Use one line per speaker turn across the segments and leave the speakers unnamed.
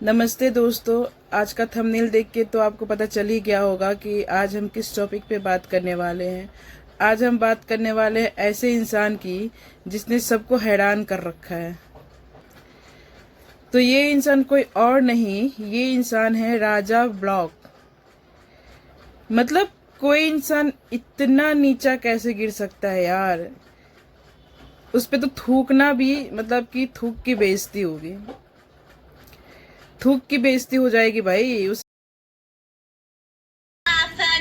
नमस्ते दोस्तों। आज का थंबनेल देख के तो आपको पता चल ही गया होगा कि आज हम किस टॉपिक पे बात करने वाले हैं। आज हम बात करने वाले हैं ऐसे इंसान की जिसने सबको हैरान कर रखा है। तो ये इंसान कोई और नहीं, ये इंसान है राजा ब्लॉग। मतलब कोई इंसान इतना नीचा कैसे गिर सकता है यार। उस पे तो थूकना भी मतलब कि थूक की बेइज्जती होगी, थूक की बेइज्जती हो जाएगी भाई उस।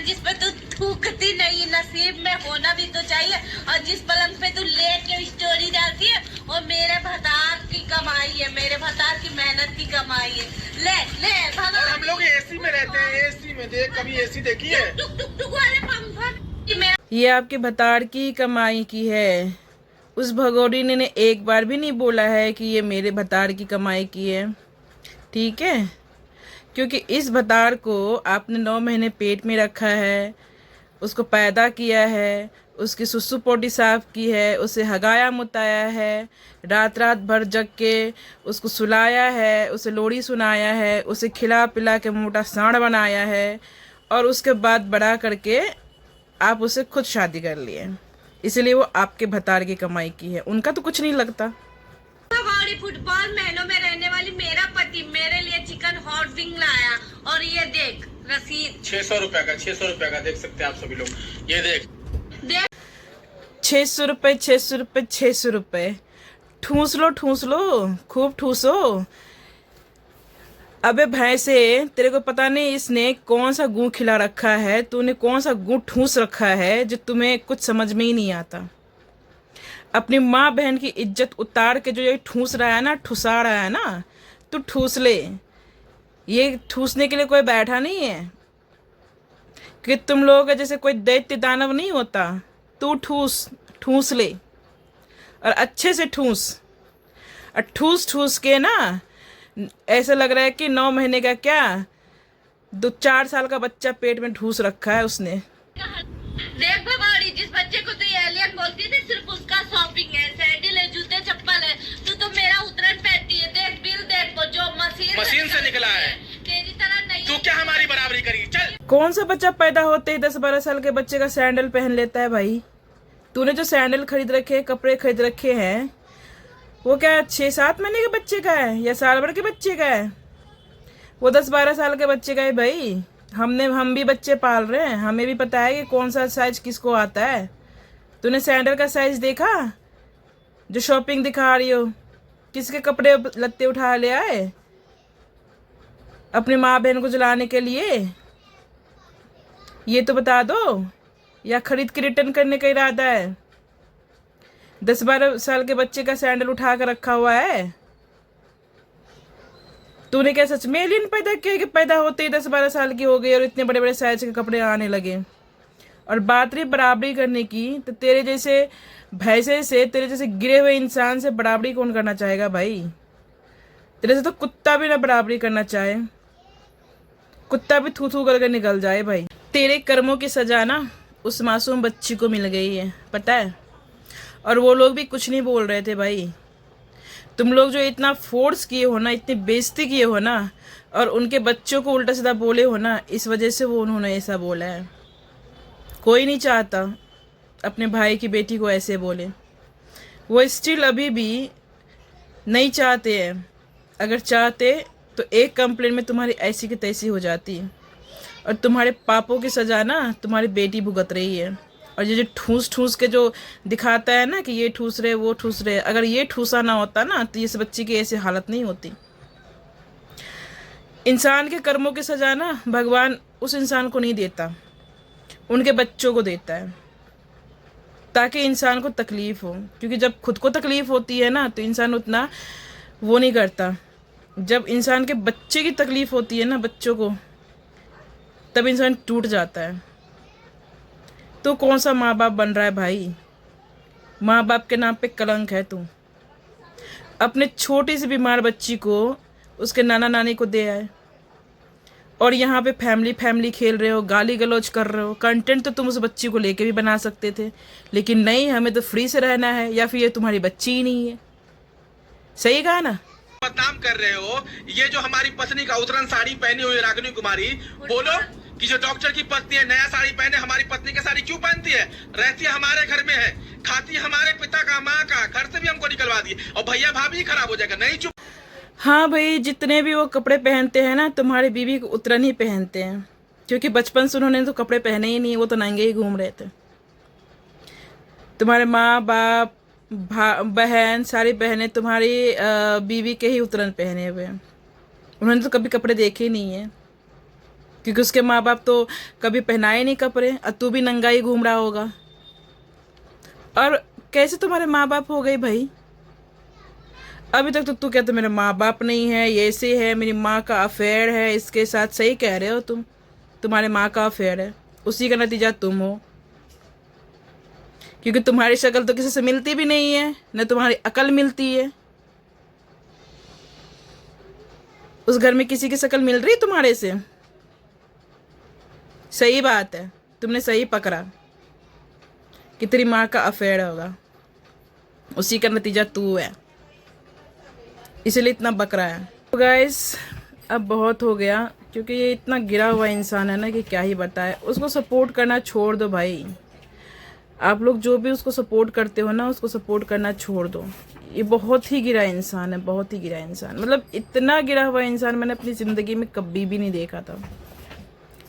जिस पे तू थूकती नहीं, नसीब में होना भी तो चाहिए। और जिस पलंग पे तू लेट के स्टोरी डालती है वो मेरे भतार की कमाई है, मेरे भतार की मेहनत की कमाई है। ले ले भगा।
हम लोग एसी में रहते हैं, एसी में देख, कभी एसी देखी है?
टुक टुक टुक वाले पंखा
ये आपके भतार की कमाई की है। उस भगोड़ी ने एक बार भी नहीं बोला है कि ये मेरे भतार की कमाई की है, ठीक है। क्योंकि इस भतार को आपने 9 महीने पेट में रखा है, उसको पैदा किया है, उसकी सुसु पोटी साफ की है, उसे हगाया मुताया है, रात रात भर जग के उसको सुलाया है, उसे लोरी सुनाया है, उसे खिला पिला के मोटा सांड बनाया है, और उसके बाद बड़ा करके आप उसे खुद शादी कर लिए। इसलिए वो आपके भतार की कमाई की है, उनका तो कुछ नहीं लगता।
फुटबॉल महलों में रहने वाली मेरा पति मेरे लिए चिकन हॉट विंग लाया। और ये देख रसीद
600 रुपए का, 600 रुपए का, देख सकते हैं आप सभी लोग। ये देख
600 रुपये, 600 रुपये, 600 रुपये। ठूस लो, खूब ठूसो। अबे भैंसे, तेरे को पता नहीं इसने कौन सा गू खिला रखा है, तूने कौन सा गू ठूस रखा है जो तुम्हें कुछ समझ में ही नहीं आता। अपनी माँ बहन की इज्जत उतार के जो ये ठूस रहा है ना, ठुसा रहा है ना, तू ठूस ले। ये ठूसने के लिए कोई बैठा नहीं है कि तुम लोगों का जैसे कोई दैत्य दानव नहीं होता। तू ठूस ले और अच्छे से ठूस। और ठूस के ना ऐसा लग रहा है कि 9 महीने का क्या 4 साल का बच्चा पेट में ठूस रखा है उसने।
देख भगोड़ी, जिस बच्चे को तू एलियन बोलती थी सिर्फ उसका शॉपिंग है, सैंडल है, जूते चप्पल है। तू तो मेरा उतरन पहनती है। देख बिल देख, वो जो मशीन
से निकला है।
तेरी तरह नहीं।
तू क्या हमारी बराबरी करी? चल।
कौन सा बच्चा पैदा होते ही 10-12 साल के बच्चे का सैंडल पहन लेता है भाई। तूने जो सैंडल खरीद रखे, कपड़े खरीद रखे हैं, वो क्या 6-7 महीने के बच्चे का है या साल भर के बच्चे का है? वो 10-12 साल के बच्चे का है भाई। हम भी बच्चे पाल रहे हैं, हमें भी पता है कि कौन सा साइज किसको आता है। तूने सैंडल का साइज देखा जो शॉपिंग दिखा रही हो? किसके कपड़े लत्ते उठा ले आए अपनी माँ बहन को जलाने के लिए? ये तो बता दो, या खरीद के रिटर्न करने का इरादा है? 10-12 साल के बच्चे का सैंडल उठा कर रखा हुआ है। तूने क्या सच में एलियन पैदा किया कि पैदा होते ही 10-12 साल की हो गई और इतने बड़े बड़े साइज के कपड़े आने लगे? और बात रही बराबरी करने की, तो तेरे जैसे भैंसे से, तेरे जैसे गिरे हुए इंसान से बराबरी कौन करना चाहेगा भाई? तेरे से तो कुत्ता भी ना बराबरी करना चाहे, कुत्ता भी थू थू करके निकल जाए भाई। तेरे कर्मों की सजा ना उस मासूम बच्ची को मिल गई है, पता है। और वो लोग भी कुछ नहीं बोल रहे थे भाई। तुम लोग जो इतना फोर्स किए हो ना, इतनी बेइज्जती किए हो ना, और उनके बच्चों को उल्टा सीधा बोले हो ना, इस वजह से वो उन्होंने ऐसा बोला है। कोई नहीं चाहता अपने भाई की बेटी को ऐसे बोले। वो स्टिल अभी भी नहीं चाहते हैं। अगर चाहते तो एक कंप्लेंट में तुम्हारी ऐसी की तैसी हो जाती। और तुम्हारे पापों की सजा ना तुम्हारी बेटी भुगत रही है। और ये जो ठूस के जो दिखाता है ना कि ये ठूस रहे वो ठूस रहे, अगर ये ठूसा ना होता ना तो इस बच्ची की ऐसी हालत नहीं होती। इंसान के कर्मों की सजा ना भगवान उस इंसान को नहीं देता, उनके बच्चों को देता है, ताकि इंसान को तकलीफ हो। क्योंकि जब खुद को तकलीफ होती है ना तो इंसान उतना वो नहीं करता। जब इंसान के बच्चे की तकलीफ होती है ना, बच्चों को, तब इंसान टूट जाता है। तो कौन सा माँ बाप बन रहा है भाई? माँ बाप के नाम पे कलंक है। तू अपने छोटी सी बीमार बच्ची को उसके नाना नानी को दे आए, और यहाँ पे फैमिली खेल रहे हो, गाली गलौज कर रहे हो। कंटेंट तो तुम उस बच्ची को लेके भी बना सकते थे, लेकिन नहीं, हमें तो फ्री से रहना है, या फिर ये तुम्हारी बच्ची ही नहीं है। सही कहा ना?
बदनाम कर रहे हो। ये जो हमारी पत्नी का उतरन साड़ी पहनी हुई है रागिनी कुमारी, बोलो कि जो डॉक्टर की पत्नी है नया साड़ी पहने, हमारी पत्नी का साड़ी क्यों पहनती है? रहती है हमारे घर में है, खाती है हमारे पिता का, माँ का, घर से भी हमको निकलवा दिए, और भैया भाभी खराब हो जाएगा। नहीं चुप।
हाँ भाई, जितने भी वो कपड़े पहनते हैं ना, तुम्हारी बीवी को उतरन ही पहनते हैं, क्योंकि बचपन से उन्होंने तो कपड़े पहने ही नहीं, वो तो नंगे ही घूम रहे थे। तुम्हारे माँ बाप बहन सारी बहनें तुम्हारी बीवी के ही उतरन पहने हुए हैं। उन्होंने तो कभी कपड़े देखे ही नहीं है, क्योंकि उसके माँ बाप तो कभी पहनाए नहीं कपड़े, और तू भी नंगा ही घूम रहा होगा। और कैसे तुम्हारे माँ बाप हो गए भाई? अभी तक तो तू कहते मेरे माँ बाप नहीं है, ये ऐसे है, मेरी माँ का अफेयर है इसके साथ। सही कह रहे हो तुम, तुम्हारे माँ का अफेयर है, उसी का नतीजा तुम हो, क्योंकि तुम्हारी शक्ल तो किसी से मिलती भी नहीं है, न तुम्हारी अकल मिलती है। उस घर में किसी की शक्ल मिल रही तुम्हारे से? सही बात है, तुमने सही पकड़ा कि तेरी माँ का अफेयर होगा, उसी का नतीजा तू है, इसलिए इतना बक रहा है। तो गाइस, अब बहुत हो गया, क्योंकि ये इतना गिरा हुआ इंसान है ना कि क्या ही बताए। उसको सपोर्ट करना छोड़ दो भाई। आप लोग जो भी उसको सपोर्ट करते हो ना, उसको सपोर्ट करना छोड़ दो। ये बहुत ही गिरा इंसान है, बहुत ही गिरा इंसान। मतलब इतना गिरा हुआ इंसान मैंने अपनी ज़िंदगी में कभी भी नहीं देखा था,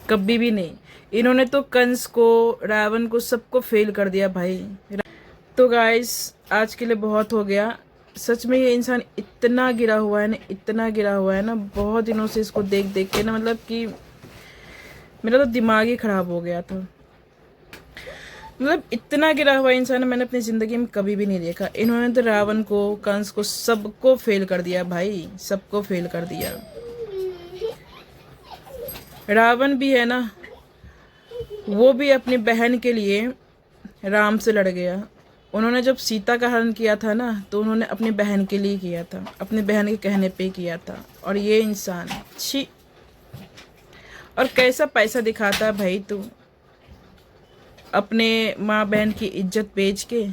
कभी भी नहीं। इन्होंने तो कंस को, रावण को, सबको फेल कर दिया भाई। तो गाइस, आज के लिए बहुत हो गया। सच में ये इंसान इतना गिरा हुआ है ना, इतना गिरा हुआ है ना, बहुत दिनों से इसको देख देख के ना, मतलब कि मेरा तो दिमाग ही ख़राब हो गया था। मतलब इतना गिरा हुआ इंसान मैंने अपनी ज़िंदगी में कभी भी नहीं देखा। इन्होंने तो रावण को, कंस को, सबको फेल कर दिया भाई, सबको फेल कर दिया। रावण भी है ना, वो भी अपनी बहन के लिए राम से लड़ गया। उन्होंने जब सीता का हरण किया था ना, तो उन्होंने अपनी बहन के लिए किया था, अपनी बहन के कहने पे किया था। और ये इंसान, छी। और कैसा पैसा दिखाता है भाई तू, अपने माँ बहन की इज्जत बेच के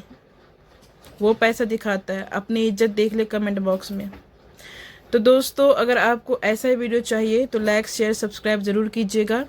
वो पैसा दिखाता है। अपनी इज्जत देख ले कमेंट बॉक्स में। तो दोस्तों, अगर आपको ऐसा ही वीडियो चाहिए तो लाइक शेयर सब्सक्राइब ज़रूर कीजिएगा।